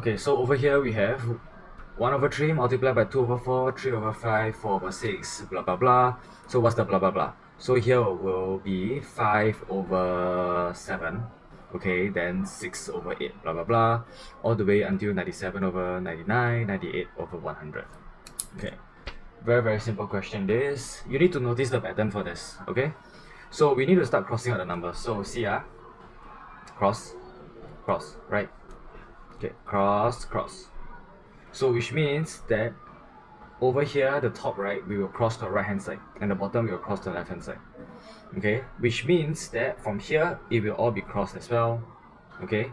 Okay, so over here we have 1 over 3 multiplied by 2 over 4, 3 over 5, 4 over 6, blah blah blah. So what's the blah blah blah? So here will be 5 over 7, okay, then 6 over 8, blah blah blah, all the way until 97 over 99, 98 over 100. Okay, very simple question this. You need to notice the pattern for this, okay? So we need to start crossing out the numbers. So see, cross, cross, right? Okay, cross, cross. So which means that over here, the top right, we will cross to the right hand side, and the bottom we will cross to the left hand side. Okay, which means that from here, it will all be crossed as well. Okay,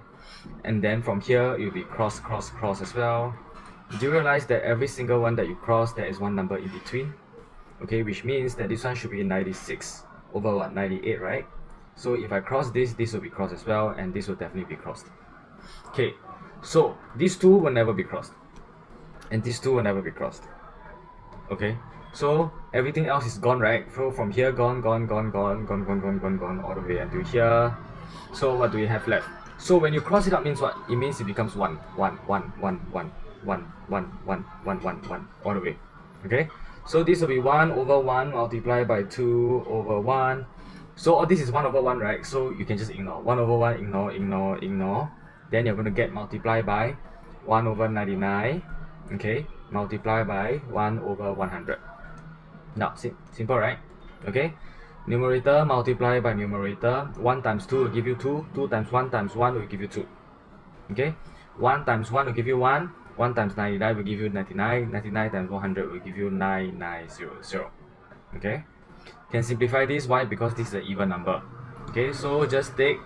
and then from here, it will be cross, cross, cross as well. Do you realize that every single one that you cross, there is one number in between? Okay, which means that this one should be 96 over what, 98, right? So if I cross this, this will be crossed as well, and this will definitely be crossed. Okay, so these two will never be crossed, and these two will never be crossed. Okay, so everything else is gone, right? So from here, gone, all the way until here. So what do we have left? So when you cross it up means what? It means it becomes 1, 1, 1, 1, 1, 1, 1, 1, 1, 1, 1, all the way. Okay, so this will be 1 over 1 multiplied by 2 over 1. So all this is 1 over 1, right? So you can just ignore 1 over 1, ignore. Then you're going to get multiplied by 1 over 99, okay, multiplied by 1 over 100. Now, simple, right? Okay, numerator multiplied by numerator. 1 times 2 will give you 2, 2 times 1 times 1 will give you 2. Okay, 1 times 1 will give you 1, 1 times 99 will give you 99, 99 times 100 will give you 9900. Okay, can simplify this. Why? Because this is an even number. Okay, so just take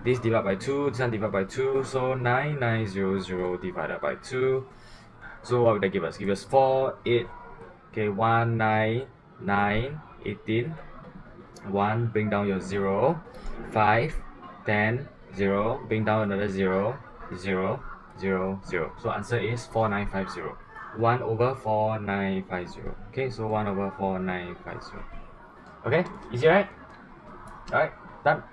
this divided by 2, this one divided by 2, so 9900 divided by 2. So what would that give us? Give us 4, 8, okay, 1, 9, 9, 18, 1, bring down your 0, 5, 10, 0, bring down another 0, 0, 0, 0. So answer is 4950. 1 over 4950. Okay, so 1 over 4950. Okay, easy, right? Alright, done.